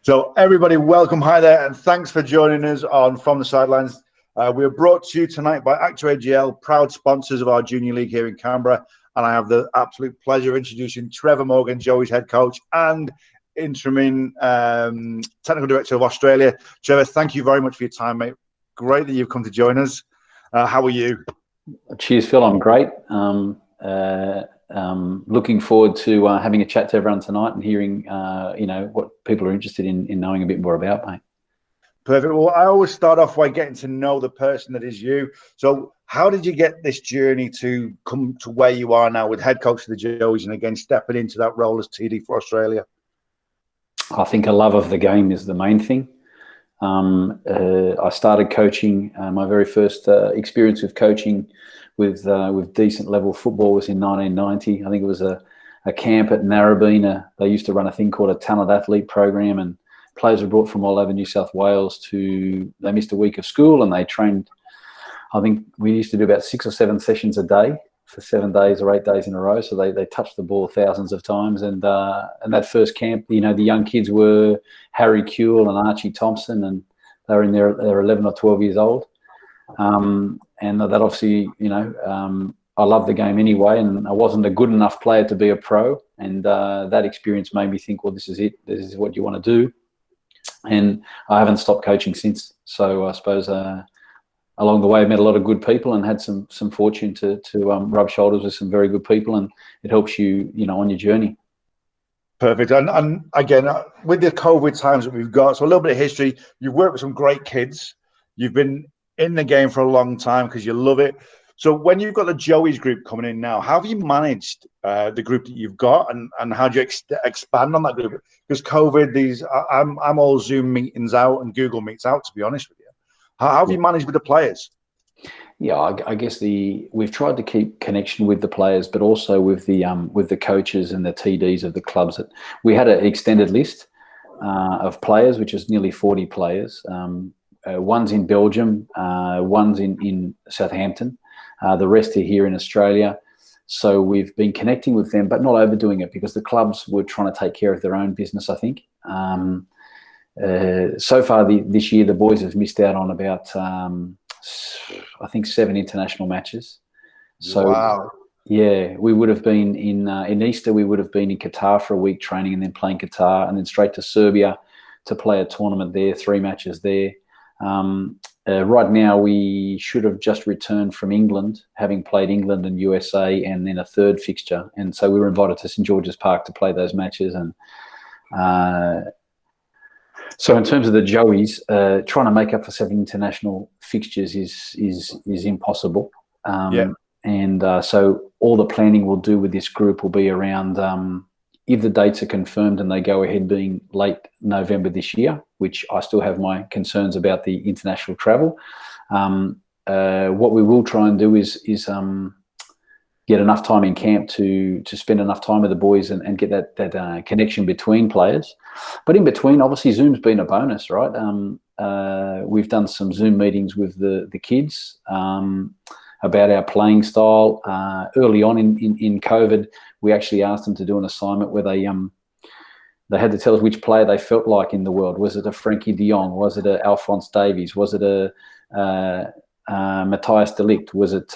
So everybody, welcome, hi there, and thanks for joining us on From the Sidelines. We are brought to you tonight by ActewAGL, proud sponsors of our junior league here in Canberra, and I have the absolute pleasure of introducing Trevor Morgan, Joey's head coach and interim technical director of Australia. Trevor, thank you very much for your time, mate. Great that you've come to join us. How are you? Cheers, Phil. I'm great. Looking forward to having a chat to everyone tonight and hearing, what people are interested in knowing a bit more about, mate. Perfect. Well, I always start off by getting to know the person that is you. So how did you get this journey to come to where you are now with head coach of the Joeys and again stepping into that role as TD for Australia? I think a love of the game is the main thing. I started coaching. My very first experience with coaching with decent level football was in 1990. I think it was a camp at Narrabeen. They used to run a thing called a talent athlete program, and players were brought from all over New South Wales they missed a week of school and they trained. I think we used to do about 6 or 7 sessions a day for 7 days or 8 days in a row. So they touched the ball thousands of times. And that first camp, the young kids were Harry Kewell and Archie Thompson, and they were in their 11 or 12 years old. And that obviously, I love the game anyway, and I wasn't a good enough player to be a pro. And that experience made me think, well, this is it. This is what you want to do. And I haven't stopped coaching since. So I suppose along the way, I met a lot of good people and had some fortune to rub shoulders with some very good people, and it helps you, on your journey. Perfect. And again, with the COVID times that we've got, so a little bit of history. You've worked with some great kids. You've been in the game for a long time because you love it. So when you've got the Joeys group coming in now, how have you managed the group that you've got, and how do you expand on that group? Because COVID, I'm all Zoom meetings out and Google Meets out, to be honest with you. How have you managed with the players? Yeah, I guess we've tried to keep connection with the players, but also with the coaches and the TDs of the clubs. We had an extended list of players, which is nearly 40 players. One's in Belgium, one's in Southampton. The rest are here in Australia. So we've been connecting with them, but not overdoing it because the clubs were trying to take care of their own business, I think. So far this year, the boys have missed out on about, I think, 7 international matches. So, wow. Yeah, we would have been in Easter, we would have been in Qatar for a week training and then playing Qatar and then straight to Serbia to play a tournament there, 3 matches there. Right now, we should have just returned from England, having played England and USA, and then a 3rd fixture. And so we were invited to St George's Park to play those matches. And so in terms of the Joeys, trying to make up for 7 international fixtures is impossible. And so all the planning we'll do with this group will be around if the dates are confirmed and they go ahead being late November this year, which I still have my concerns about the international travel. What we will try and do is get enough time in camp to spend enough time with the boys and get that connection between players. But in between, obviously, Zoom's been a bonus, right? We've done some Zoom meetings with the kids about our playing style. Early on in COVID, we actually asked them to do an assignment where they had to tell us which player they felt like in the world. Was it a Frankie de Jong? Was it a Alphonse Davies? Was it a Matthias de Ligt? Was it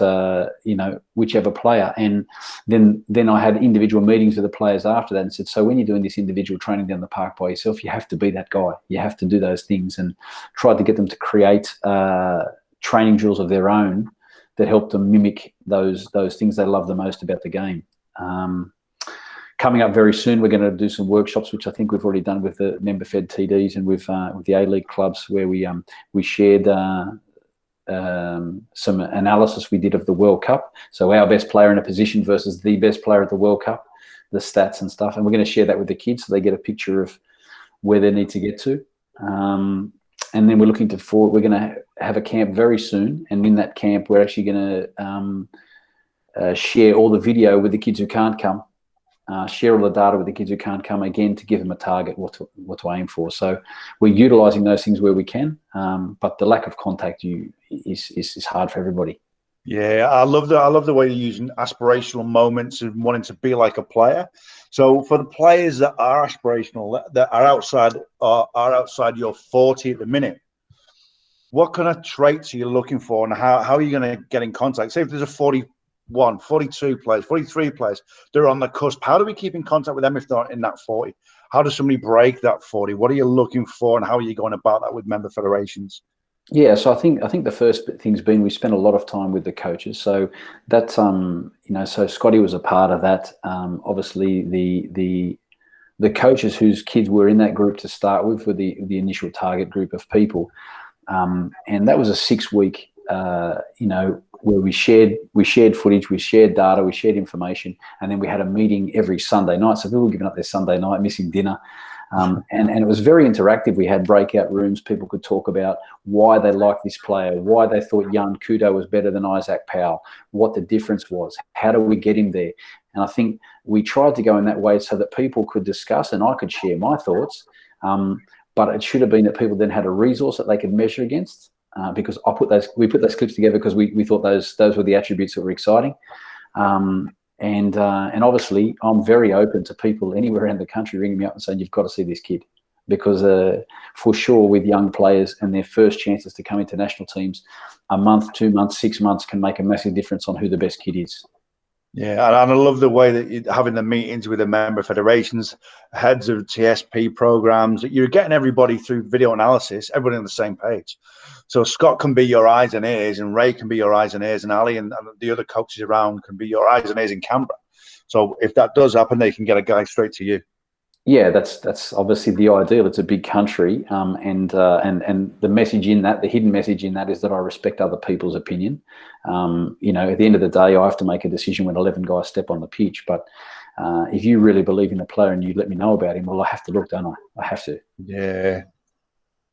whichever player? And then I had individual meetings with the players after that and said, so when you're doing this individual training down the park by yourself, you have to be that guy. You have to do those things, and tried to get them to create training drills of their own that help them mimic those things they love the most about the game. Coming up very soon, we're going to do some workshops, which I think we've already done with the member-fed TDs and with the A-League clubs, where we shared some analysis we did of the World Cup. So our best player in a position versus the best player at the World Cup, the stats and stuff. And we're going to share that with the kids so they get a picture of where they need to get to. And then we're looking we're going to have a camp very soon. And in that camp, we're actually going to share all the video with the kids who can't come, share all the data with the kids who can't come, again, to give them a target, what to aim for. So we're utilising those things where we can, but the lack of contact is hard for everybody. Yeah, I love the way you're using aspirational moments and wanting to be like a player. So for the players that are aspirational, that are outside your 40 at the minute, what kind of traits are you looking for, and how are you going to get in contact? Say if there's a 41, 42 players, 43 players, they're on the cusp. How do we keep in contact with them if they're in that 40? How does somebody break that 40? What are you looking for, and how are you going about that with member federations? Yeah, so I think the first thing's been we spent a lot of time with the coaches. So that's so Scotty was a part of that. Obviously the coaches whose kids were in that group to start with were the initial target group of people. And that was a 6-week, where we shared footage, we shared data, we shared information, and then we had a meeting every Sunday night. So people were giving up their Sunday night, missing dinner. And it was very interactive. We had breakout rooms. People could talk about why they liked this player, why they thought Jan Kudo was better than Isaac Powell, what the difference was, how do we get him there. And I think we tried to go in that way so that people could discuss and I could share my thoughts. But it should have been that people then had a resource that they could measure against, because we put those clips together because we thought those were the attributes that were exciting. And obviously, I'm very open to people anywhere around the country ringing me up and saying, you've got to see this kid. Because for sure, with young players and their first chances to come into national teams, a month, 2 months, 6 months can make a massive difference on who the best kid is. Yeah, and I love the way that you're having the meetings with the member federations, heads of TSP programs, that you're getting everybody through video analysis, everybody on the same page. So Scott can be your eyes and ears, and Ray can be your eyes and ears, and Ali and the other coaches around can be your eyes and ears in Canberra. So if that does happen, they can get a guy straight to you. Yeah, that's obviously the ideal. It's a big country, and the message in that, the hidden message in that, is that I respect other people's opinion. At the end of the day, I have to make a decision when 11 guys step on the pitch. But if you really believe in a player and you let me know about him, well, I have to look, don't I? I have to. Yeah.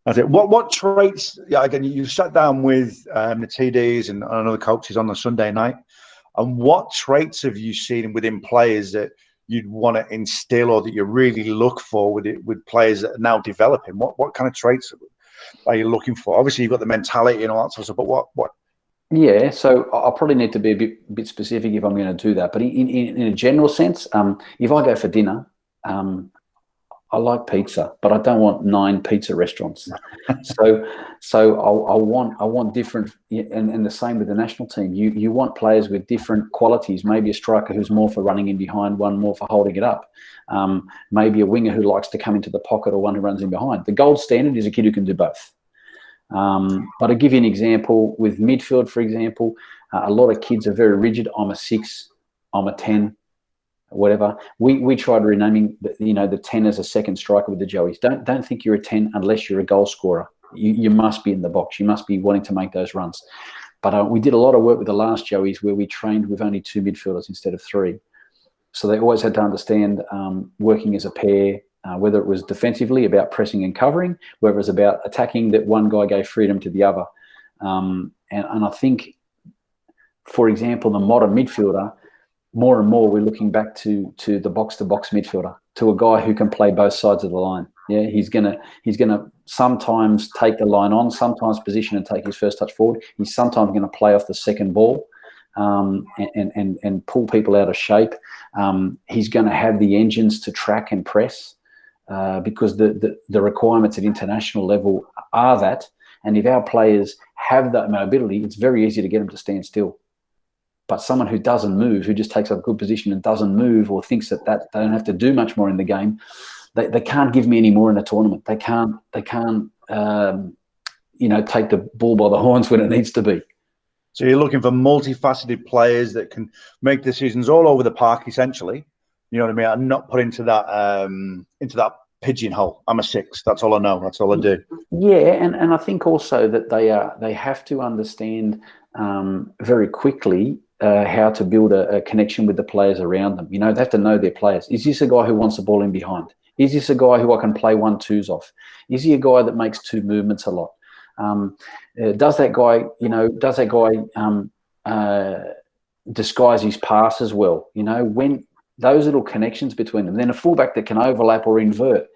That's it. What traits? Yeah, again, you sat down with the TDs and other coaches on the Sunday night, and what traits have you seen within players that you'd want to instill, or that you really look for with players that are now developing? What kind of traits are you looking for? Obviously, you've got the mentality and all that sort of stuff, but what? Yeah, so I'll probably need to be a bit specific if I'm going to do that. But in a general sense, if I go for dinner, I like pizza, but I don't want 9 pizza restaurants. So I want different, and the same with the national team. You want players with different qualities. Maybe a striker who's more for running in behind, one more for holding it up. Maybe a winger who likes to come into the pocket, or one who runs in behind. The gold standard is a kid who can do both. But I'll give you an example with midfield, for example. A lot of kids are very rigid. I'm a 6, I'm a 10. Whatever. We tried renaming the 10 as a second striker with the Joeys. Don't think you're a 10 unless you're a goal scorer. You must be in the box. You must be wanting to make those runs. But we did a lot of work with the last Joeys where we trained with only 2 midfielders instead of 3. So they always had to understand working as a pair, whether it was defensively about pressing and covering, whether it was about attacking, that one guy gave freedom to the other. And I think, for example, the modern midfielder, more and more we're looking back to the box-to-box midfielder, to a guy who can play both sides of the line. Yeah, he's gonna sometimes take the line on, sometimes position and take his first touch forward. He's sometimes going to play off the second ball and pull people out of shape. He's going to have the engines to track and press because the requirements at international level are that. And if our players have that mobility, it's very easy to get them to stand still. But someone who doesn't move, who just takes up a good position and doesn't move, or thinks that they don't have to do much more in the game, they can't give me any more in a tournament. They can't take the bull by the horns when it needs to be. So you're looking for multifaceted players that can make decisions all over the park, essentially. You know what I mean? And not put into that pigeonhole. I'm a 6. That's all I know. That's all I do. Yeah, and I think also that they have to understand very quickly how to build a connection with the players around them. They have to know their players. Is this a guy who wants the ball in behind? Is this a guy who I can play 1-2s off? Is he a guy that makes 2 movements a lot? Does that guy disguise his pass as well? When those little connections between them. Then a fullback that can overlap or invert.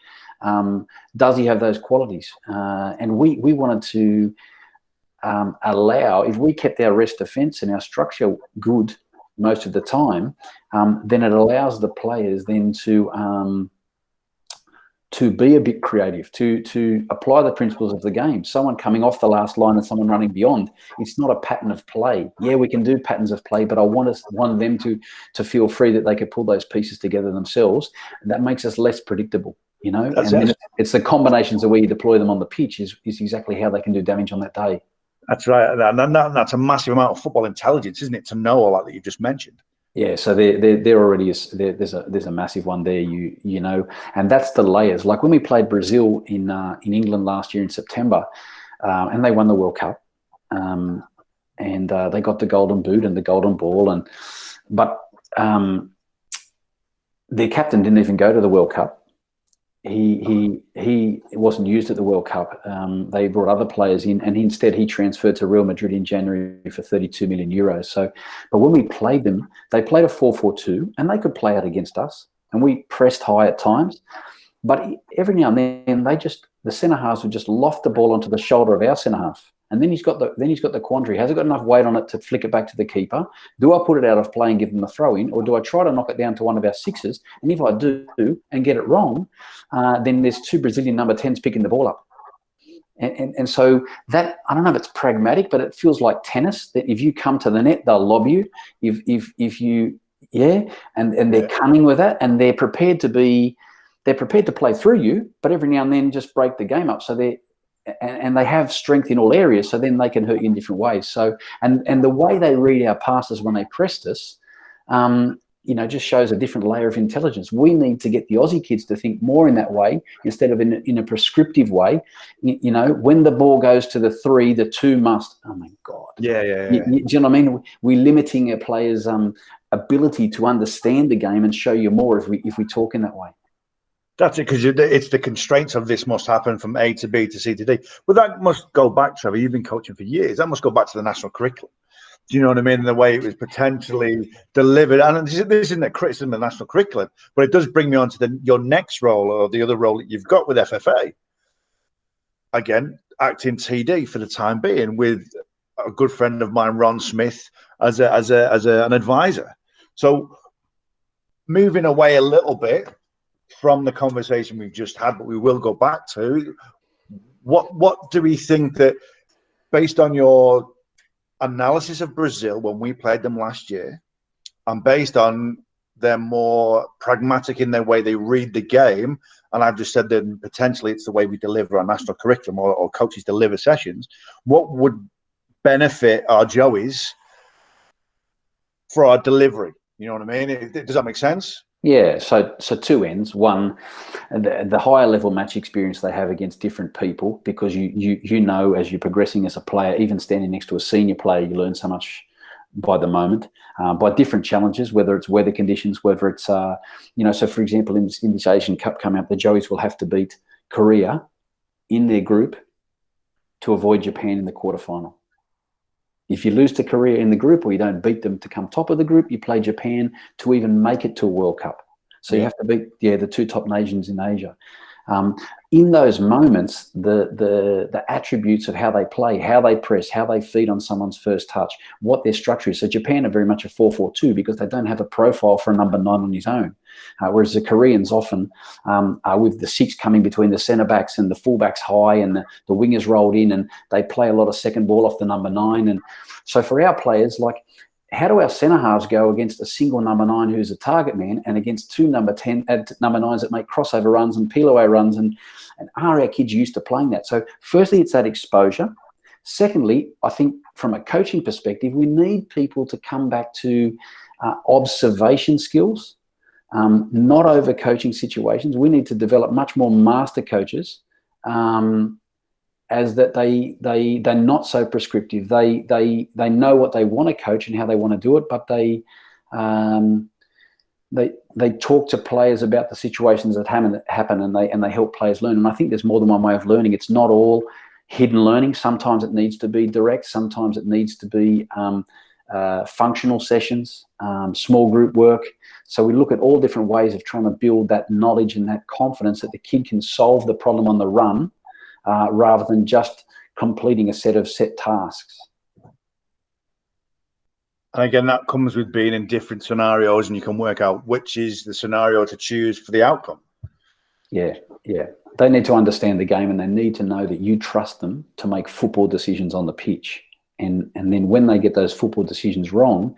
Does he have those qualities? And we wanted to allow, if we kept our rest defence and our structure good most of the time, then it allows the players then to be a bit creative, to apply the principles of the game. Someone coming off the last line and someone running beyond, it's not a pattern of play. Yeah, we can do patterns of play, but I want them to feel free that they could pull those pieces together themselves. And that makes us less predictable, you know. And then it's the combinations of where you deploy them on the pitch is exactly how they can do damage on that day. That's right. And that's a massive amount of football intelligence, isn't it, to know all that you've just mentioned? Yeah, so there already is there's a massive one there, you know, and that's the layers. Like when we played Brazil in England last year in September, and they won the World Cup, and they got the golden boot and the golden ball, but their captain didn't even go to the World Cup. He wasn't used at the World Cup. They brought other players in, and instead he transferred to Real Madrid in January for 32 million euros. So, but when we played them, they played a 4-4-2, and they could play out against us, and we pressed high at times. But every now and then, the centre halves would just loft the ball onto the shoulder of our centre half, and then he's got the quandary: has it got enough weight on it to flick it back to the keeper? Do I put it out of play and give them a throw in, or do I try to knock it down to one of our sixes? And if I do and get it wrong, then there's two Brazilian number 10s picking the ball up. And so that, I don't know if it's pragmatic, but it feels like tennis, that if you come to the net, they'll lob you. If you, and they're cunning with that, and they're prepared to play through you, but every now and then just break the game up. So they have strength in all areas, so then they can hurt you in different ways. So, and the way they read our passes when they pressed us, you know, just shows a different layer of intelligence. We need to get the Aussie kids to think more in that way instead of in a prescriptive way. You know, when the ball goes to the 3, the 2 must. Oh my God. Yeah. Do you know what I mean? We're limiting a player's ability to understand the game and show you more if we talk in that way. That's it, because it's the constraints of this must happen from A to B to C to D. But that must go back, Trevor. You've been coaching for years. That must go back to the national curriculum. Do you know what I mean? The way it was potentially delivered. And this isn't a criticism of the national curriculum, but it does bring me on to your next role, or the other role that you've got with FFA. Again, acting TD for the time being, with a good friend of mine, Ron Smith, as an advisor. So moving away a little bit from the conversation we've just had, but we will go back to what do we think that, based on your analysis of Brazil when we played them last year, and based on they're more pragmatic in their way they read the game, and I've just said that potentially it's the way we deliver our national curriculum, or coaches deliver sessions, what would benefit our Joeys for our delivery? You know what I mean? Does that make sense? Yeah, so two ends. One, the higher level match experience they have against different people, because you know, as you're progressing as a player, even standing next to a senior player, you learn so much by the moment, by different challenges, whether it's weather conditions, whether it's, you know, so for example, in this Asian Cup coming up, the Joeys will have to beat Korea in their group to avoid Japan in the quarterfinal. If you lose to Korea in the group, or you don't beat them to come top of the group, you play Japan to even make it to a World Cup. So you have to beat the 2 top nations in Asia. In those moments, the attributes of how they play, how they press, how they feed on someone's first touch, what their structure is. So Japan are very much a 4-4-2 because they don't have a profile for a number 9 on his own. Whereas the Koreans often are with the 6 coming between the centre backs and the full backs high, and the wingers rolled in, and they play a lot of second ball off the number 9. And so for our players, like, how do our centre halves go against a single number 9 who's a target man, and against 2 number 9s that make crossover runs and peel away runs, and are our kids used to playing that? So firstly, it's that exposure. Secondly, I think from a coaching perspective, we need people to come back to observation skills, not over coaching situations. We need to develop much more master coaches, as that they're not so prescriptive. They know what they want to coach and how they want to do it, but they talk to players about the situations that happen, and they help players learn. And I think there's more than one way of learning. It's not all hidden learning. Sometimes it needs to be direct. Sometimes it needs to be functional sessions, small group work. So we look at all different ways of trying to build that knowledge and that confidence that the kid can solve the problem on the run, rather than just completing a set of set tasks. And again, that comes with being in different scenarios, and you can work out which is the scenario to choose for the outcome. Yeah, yeah. They need to understand the game, and they need to know that you trust them to make football decisions on the pitch. And then when they get those football decisions wrong,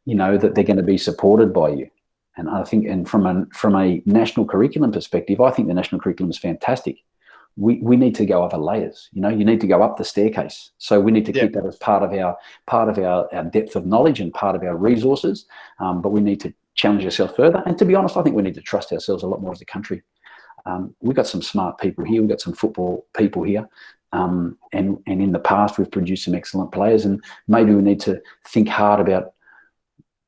you know that they're going to be supported by you. And I think, and from a national curriculum perspective, I think the national curriculum is fantastic. We need to go other layers. You know, you need to go up the staircase. So we need to keep that as part of our depth of knowledge and part of our resources. But we need to challenge ourselves further. And to be honest, I think we need to trust ourselves a lot more as a country. We've got some smart people here. We've got some football people here. And in the past, we've produced some excellent players. And maybe we need to think hard about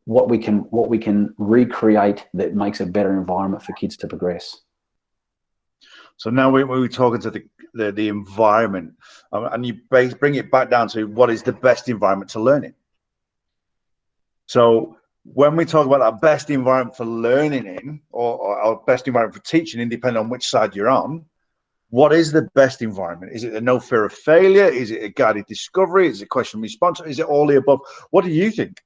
what we can recreate that makes a better environment for kids to progress. So now we're talking to the environment, and you bring it back down to what is the best environment to learn in. So when we talk about our best environment for learning in, or our best environment for teaching, independent on which side you're on, what is the best environment? Is it a no fear of failure? Is it a guided discovery? Is it question and response? Is it all the above? What do you think?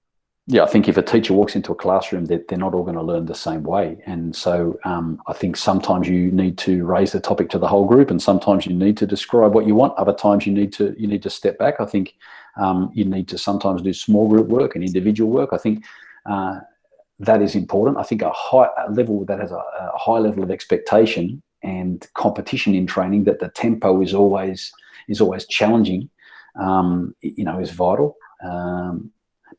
Yeah, I think if a teacher walks into a classroom, they're not all going to learn the same way. And so I think sometimes you need to raise the topic to the whole group, and sometimes you need to describe what you want. Other times you need to step back. I think you need to sometimes do small group work and individual work. I think that is important. I think a level that has a high level of expectation and competition in training, that the tempo is always challenging, you know, is vital.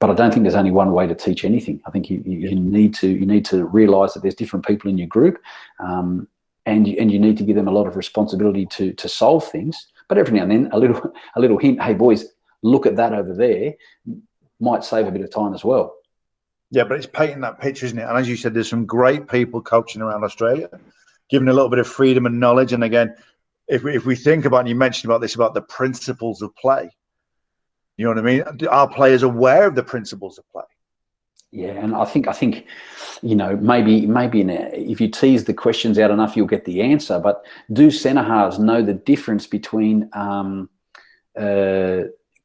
But I don't think there's only one way to teach anything. I think you need to realise that there's different people in your group, and you need to give them a lot of responsibility to solve things. But every now and then, a little hint, hey boys, look at that over there, might save a bit of time as well. Yeah, but it's painting that picture, isn't it? And as you said, there's some great people coaching around Australia, giving a little bit of freedom and knowledge. And again, if we think about, and you mentioned about this, about the principles of play. You know what I mean? Are players aware of the principles of play? Yeah, and I think you know, maybe if you tease the questions out enough, you'll get the answer. But do centre halves know the difference between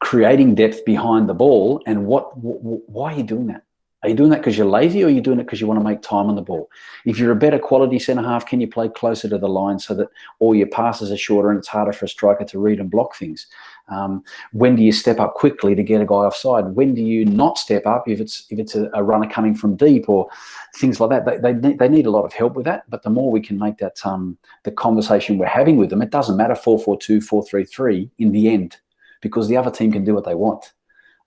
creating depth behind the ball and why are you doing that? Are you doing that because you're lazy, or are you doing it because you want to make time on the ball? If you're a better quality centre half, can you play closer to the line so that all your passes are shorter and it's harder for a striker to read and block things? When do you step up quickly to get a guy offside? When do you not step up if it's a runner coming from deep, or things like that? They need a lot of help with that. But the more we can make that the conversation we're having with them, it doesn't matter 4-4-2, 4-3-3 in the end, because the other team can do what they want.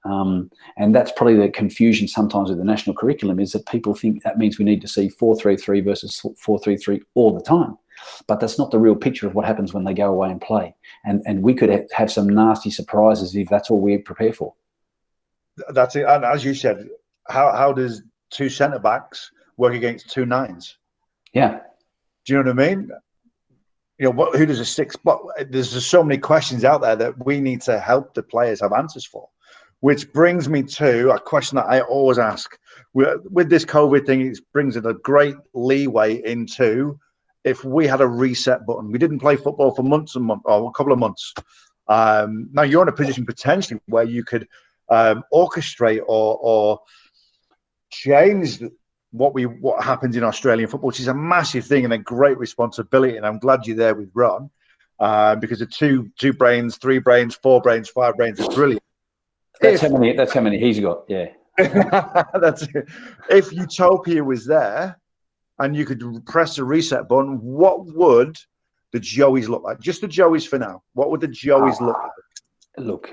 And that's probably the confusion sometimes with the national curriculum, is that people think that means we need to see 4-3-3 versus 4-3-3 all the time. But that's not the real picture of what happens when they go away and play. And we could have some nasty surprises if that's all we prepare for. That's it. And as you said, how does two centre-backs work against two nines? Yeah. Do you know what I mean? You know, who does a six? But there's just so many questions out there that we need to help the players have answers for. Which brings me to a question that I always ask. With this COVID thing, it brings it a great leeway into, if we had a reset button. We didn't play football for months and months, or a couple of months. Now you're in a position potentially where you could orchestrate or change what happens in Australian football, which is a massive thing and a great responsibility. And I'm glad you're there with Ron, because the two brains, 3 brains, 4 brains, 5 brains is brilliant. That's how many he's got. Yeah. That's it. If Utopia was there and you could press the reset button, what would the Joeys look like? Just the Joeys for now. What would the Joeys look like? Look,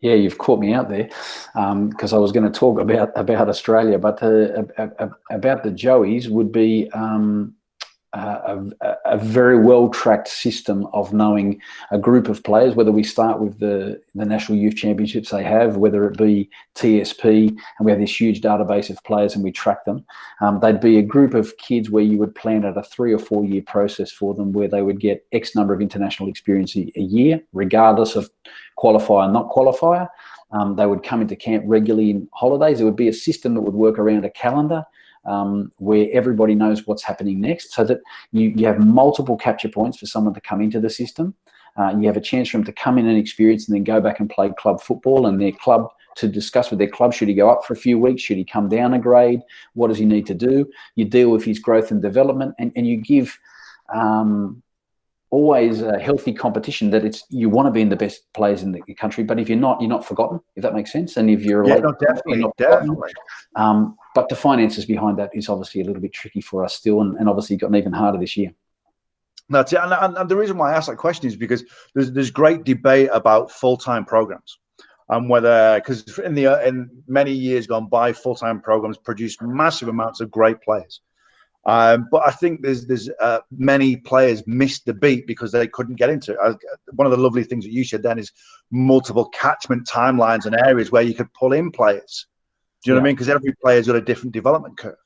yeah, you've caught me out there, because I was going to talk about Australia, but about the Joeys would be a very well-tracked system of knowing a group of players, whether we start with the National Youth Championships they have, whether it be TSP, and we have this huge database of players and we track them. They'd be a group of kids where you would plan out a 3 or 4 year process for them, where they would get X number of international experience a year, regardless of qualifier, not qualifier. They would come into camp regularly in holidays. There would be a system that would work around a calendar, where everybody knows what's happening next, so that you have multiple capture points for someone to come into the system. You have a chance for him to come in and experience and then go back and play club football, and their club to discuss with their club, should he go up for a few weeks? Should he come down a grade? What does he need to do? You deal with his growth and development, and you give always a healthy competition that you want to be in the best players in the country, but if you're not forgotten, if that makes sense. And if you're definitely. But the finances behind that is obviously a little bit tricky for us still, and obviously gotten even harder this year. That's it. And the reason why I asked that question is because there's great debate about full-time programs, and whether, because in many years gone by, full-time programs produced massive amounts of great players. But I think there's many players missed the beat because they couldn't get into it. One of the lovely things that you said then is multiple catchment timelines and areas where you could pull in players. Do you know what I mean? Because every player's got a different development curve.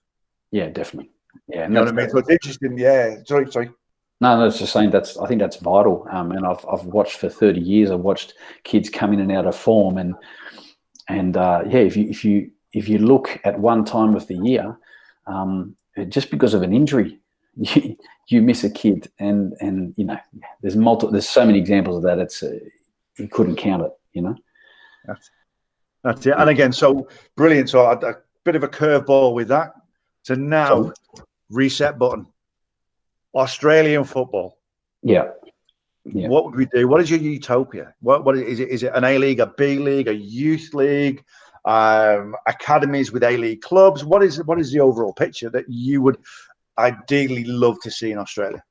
Yeah, definitely. Yeah, and you know what I mean. So it's interesting. Yeah. Sorry. No, that's just saying I think that's vital. And I've watched for 30 years. I've watched kids come in and out of form, and if you look at one time of the year, just because of an injury, you miss a kid, and there's so many examples of that. You couldn't count it. That's it. And again, so brilliant. So a bit of a curveball with that. So now, reset button. Australian football. Yeah. What would we do? What is your utopia? What is it? Is it an A League, a B League, a youth league, academies with A League clubs? What is the overall picture that you would ideally love to see in Australia?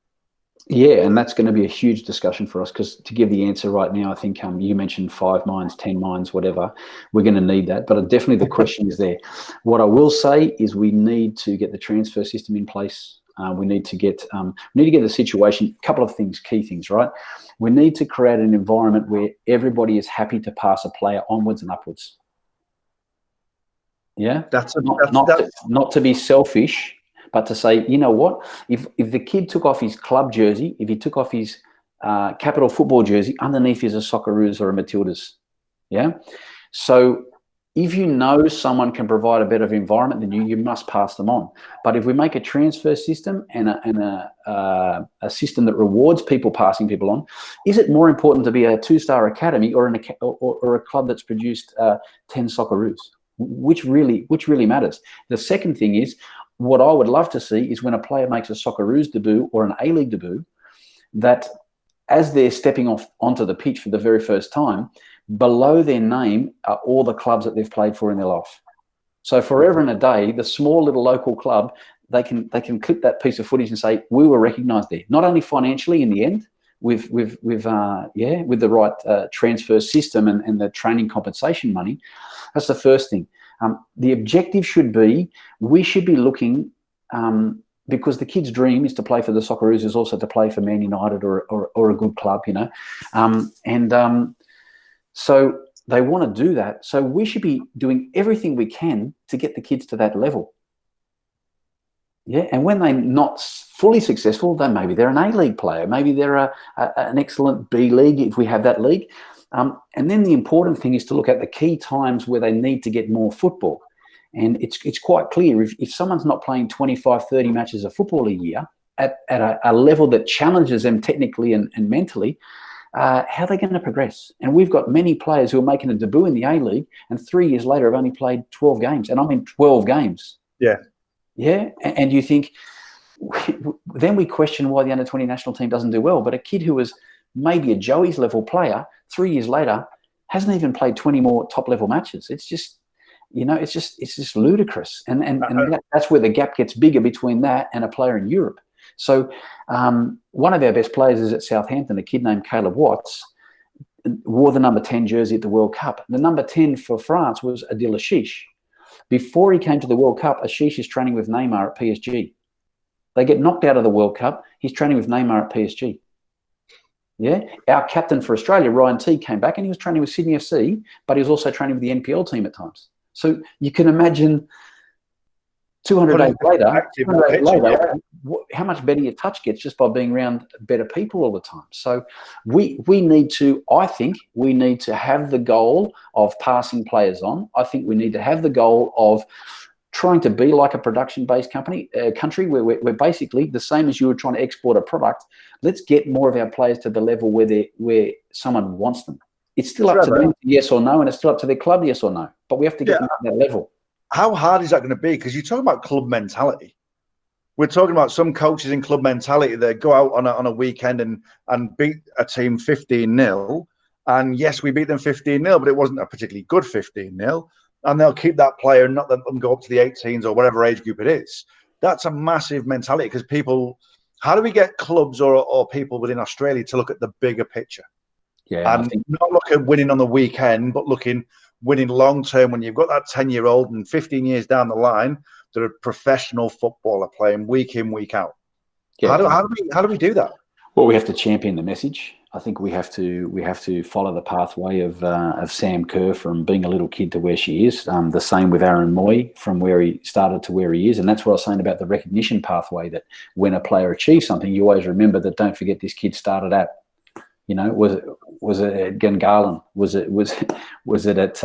Yeah, and that's going to be a huge discussion for us, because to give the answer right now, I think you mentioned 5 minds, 10 minds, whatever. We're going to need that, but definitely the question is there. What I will say is we need to get the transfer system in place. We need to get the situation. A couple of things, key things, right? We need to create an environment where everybody is happy to pass a player onwards and upwards. Yeah, not to be selfish, but to say, you know what? If the kid took off his club jersey, if he took off his capital football jersey, underneath is a Socceroos or a Matildas. Yeah. So if you know someone can provide a better environment than you must pass them on. But if we make a transfer system and a system that rewards people passing people on, is it more important to be a 2-star academy or a club that's produced 10 Socceroos? Which really matters. The second thing is, what I would love to see is when a player makes a Socceroos debut or an A-League debut, that as they're stepping off onto the pitch for the very first time, below their name are all the clubs that they've played for in their life. So forever and a day, the small little local club, they can clip that piece of footage and say, we were recognised there, not only financially in the end, with the right transfer system and the training compensation money. That's the first thing. The objective should be, we should be looking, because the kid's dream is to play for the Socceroos, is also to play for Man United or a good club, so they want to do that. So we should be doing everything we can to get the kids to that level. Yeah, and when they're not fully successful, then maybe they're an A-League player, maybe they're an excellent B League if we have that league. And then the important thing is to look at the key times where they need to get more football. And it's quite clear, if someone's not playing 25, 30 matches of football a year at a level that challenges them technically and mentally, how are they going to progress? And we've got many players who are making a debut in the A-League and 3 years later have only played 12 games. And I mean 12 games. Yeah. Yeah. And you think, then we question why the under-20 national team doesn't do well. But a kid who was maybe a Joey's level player 3 years later hasn't even played 20 more top-level matches. It's just, it's just ludicrous. And that's where the gap gets bigger between that and a player in Europe. So one of our best players is at Southampton, a kid named Caleb Watts, wore the number 10 jersey at the World Cup. The number 10 for France was Adil Ashish. Before he came to the World Cup, Ashish is training with Neymar at PSG. They get knocked out of the World Cup. He's training with Neymar at PSG. Yeah, our captain for Australia, Ryan T, came back and he was training with Sydney FC, but he was also training with the NPL team at times. So you can imagine 200 days later, how much better your touch gets just by being around better people all the time. So we need to, I think we need to have the goal of passing players on. I think we need to have the goal of trying to be like a production-based country where we're basically the same as you were trying to export a product. Let's get more of our players to the level where someone wants them. It's still up to them, yes or no, and it's still up to their club, yes or no. But we have to get them to that level. How hard is that going to be? Because you talk about club mentality. We're talking about some coaches in club mentality that go out on a weekend and beat a team 15-0. And yes, we beat them 15-0, but it wasn't a particularly good 15-0. And they'll keep that player and not let them go up to the 18s or whatever age group it is. That's a massive mentality because people, how do we get clubs or people within Australia to look at the bigger picture? Yeah, and not look at winning on the weekend, but winning long term when you've got that 10-year-old and 15 years down the line, they're a professional footballer playing week in, week out. Yeah. How do we do that? Well, we have to champion the message. I think we have to follow the pathway of Sam Kerr from being a little kid to where she is. The same with Aaron Moy from where he started to where he is, and that's what I was saying about the recognition pathway. That when a player achieves something, you always remember that. Don't forget this kid started at. You know, was it at Gungahlin? Was it at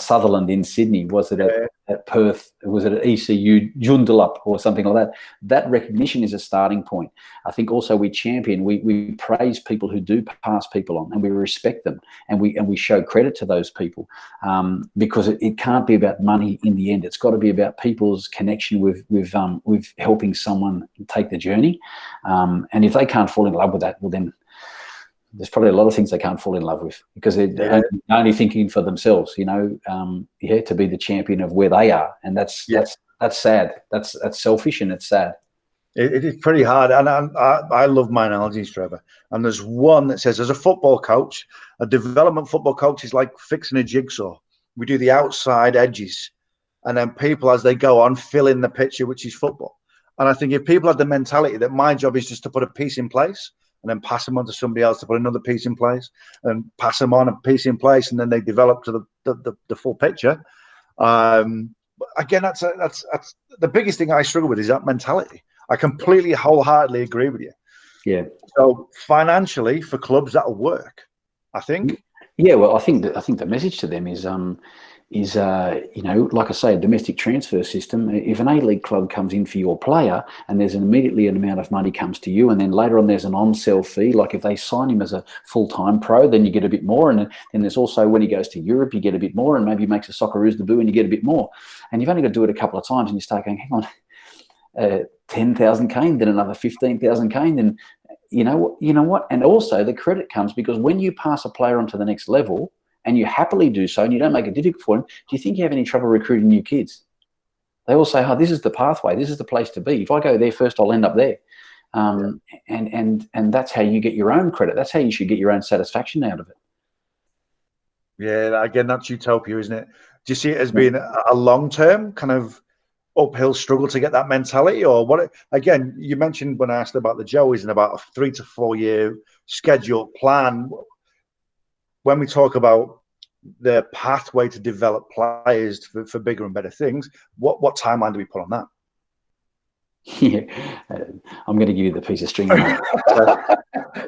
Sutherland in Sydney? Was it at Perth? Was it at ECU Joondalup or something like that? That recognition is a starting point. I think also we champion, we praise people who do pass people on, and we respect them, and we show credit to those people, because it can't be about money in the end. It's got to be about people's connection with helping someone take the journey, and if they can't fall in love with that, well then. There's probably a lot of things they can't fall in love with because they're only thinking for themselves, you know, to be the champion of where they are. And that's sad. That's selfish and it's sad. It is pretty hard. And I love my analogies, Trevor. And there's one that says, as a football coach, a development football coach is like fixing a jigsaw. We do the outside edges. And then people, as they go on, fill in the picture, which is football. And I think if people have the mentality that my job is just to put a piece in place, and then pass them on to somebody else to put another piece in place, and pass them on a piece in place, and then they develop to the full picture. Again, that's the biggest thing I struggle with is that mentality. I completely, wholeheartedly agree with you. Yeah. So financially, for clubs, that'll work, I think. Yeah. Well, I think the message to them is you know, like I say, a domestic transfer system. If an A-League club comes in for your player and there's immediately an amount of money comes to you, and then later on there's an on-sell fee, like if they sign him as a full-time pro, then you get a bit more. And then there's also when he goes to Europe, you get a bit more, and maybe he makes a Socceroos debut and you get a bit more. And you've only got to do it a couple of times and you start going, hang on, 10,000 Kane, then another 15,000 Kane, then you know what? And also the credit comes because when you pass a player on to the next level, and you happily do so, and you don't make it difficult for them, do you think you have any trouble recruiting new kids? They all say, oh, this is the pathway. This is the place to be. If I go there first, I'll end up there. And that's how you get your own credit. That's how you should get your own satisfaction out of it. Yeah, again, that's utopia, isn't it? Do you see it as being a long-term kind of uphill struggle to get that mentality? Or what? Again, you mentioned when I asked about the Joeys and about a 3 to 4 year scheduled plan. When we talk about the pathway to develop players for bigger and better things, what timeline do we put on that? Yeah, I'm going to give you the piece of string. So,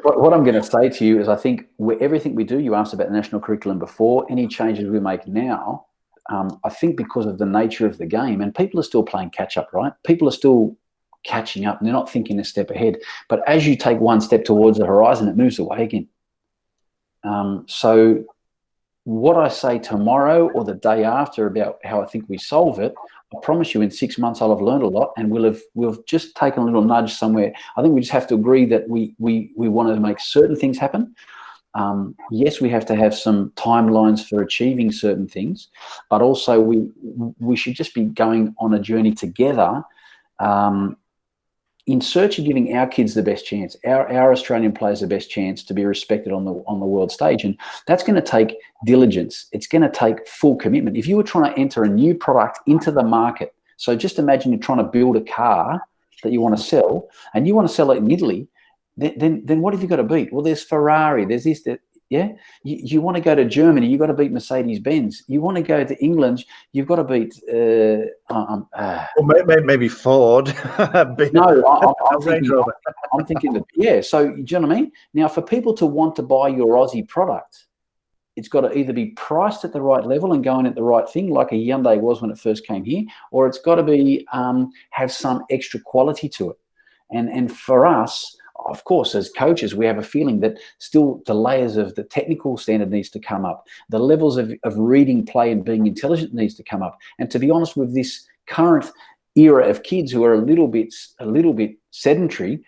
what I'm going to say to you is I think everything we do, you asked about the national curriculum before, any changes we make now, I think because of the nature of the game, and people are still playing catch up, right? People are still catching up and they're not thinking a step ahead. But as you take one step towards the horizon, it moves away again. So what I say tomorrow or the day after about how I think we solve it, I promise you in 6 months I'll have learned a lot and we'll have just taken a little nudge somewhere. I think we just have to agree that we want to make certain things happen. Yes, we have to have some timelines for achieving certain things, but also we should just be going on a journey together in search of giving our kids the best chance, our Australian players the best chance to be respected on the world stage. And that's going to take diligence. It's going to take full commitment. If you were trying to enter a new product into the market, so just imagine you're trying to build a car that you want to sell and you want to sell it in Italy, then what have you got to beat? Well, there's Ferrari, there's this, that. Yeah, you want to go to Germany, you've got to beat Mercedes-Benz. You want to go to England, you've got to beat. Well, maybe Ford. No, I'm thinking that. Yeah, so do you know what I mean? Now, for people to want to buy your Aussie product, it's got to either be priced at the right level and going at the right thing, like a Hyundai was when it first came here, or it's got to be have some extra quality to it. And for us, of course, as coaches, we have a feeling that still the layers of the technical standard needs to come up. The levels of reading, play, and being intelligent needs to come up. And to be honest, with this current era of kids who are a little bit sedentary,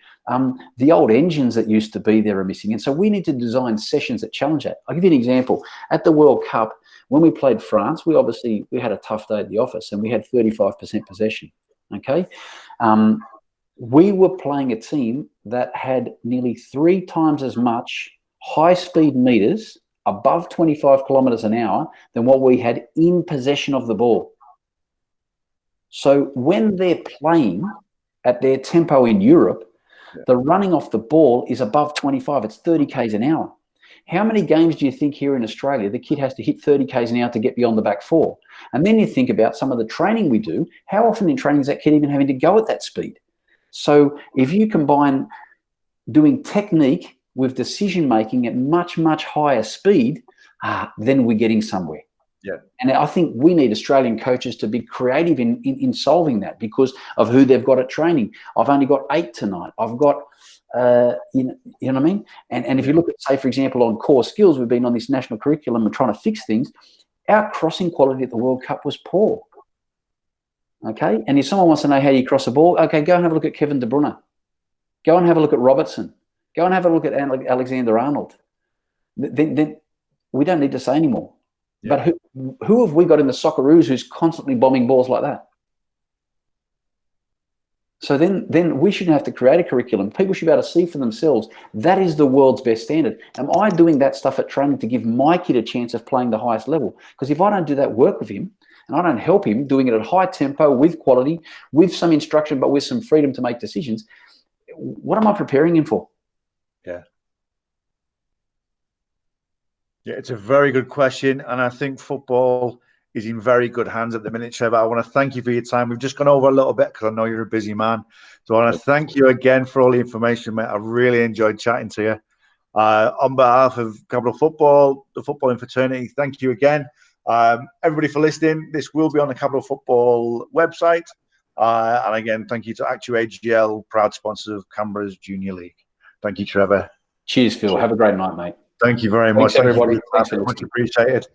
the old engines that used to be there are missing. And so we need to design sessions that challenge that. I'll give you an example. At the World Cup, when we played France, we had a tough day at the office and we had 35% possession, okay? We were playing a team that had nearly 3 times as much high-speed meters above 25 kilometers an hour than what we had in possession of the ball. So when they're playing at their tempo in Europe, the running off the ball is above 25. It's 30 Ks an hour. How many games do you think here in Australia the kid has to hit 30 Ks an hour to get beyond the back 4? And then you think about some of the training we do. How often in training is that kid even having to go at that speed? So if you combine doing technique with decision-making at much, much higher speed, then we're getting somewhere. Yeah. And I think we need Australian coaches to be creative in solving that because of who they've got at training. I've only got 8 tonight. I've got, you know what I mean? And if you look at, say, for example, on core skills, we've been on this national curriculum and trying to fix things. Our crossing quality at the World Cup was poor. Okay, and if someone wants to know how you cross a ball, okay, go and have a look at Kevin De Bruyne. Go and have a look at Robertson. Go and have a look at Alexander-Arnold. Then we don't need to say anymore. Yeah. But who have we got in the Socceroos who's constantly bombing balls like that? So then we shouldn't have to create a curriculum. People should be able to see for themselves. That is the world's best standard. Am I doing that stuff at training to give my kid a chance of playing the highest level? Because if I don't do that work with him, and I don't help him doing it at high tempo, with quality, with some instruction, but with some freedom to make decisions, what am I preparing him for? Yeah. Yeah, it's a very good question. And I think football is in very good hands at the minute, Trevor. I want to thank you for your time. We've just gone over a little bit because I know you're a busy man. So I want to thank you again for all the information, mate. I really enjoyed chatting to you. On behalf of Capital Football, the footballing fraternity, thank you again. Everybody for listening. This will be on the Capital Football website. And again, thank you to ActewAGL, proud sponsors of Canberra's Junior League. Thank you, Trevor. Cheers, Phil. Have a great night, mate. Thank you very much. Thanks, everybody. Thank you. Much appreciated.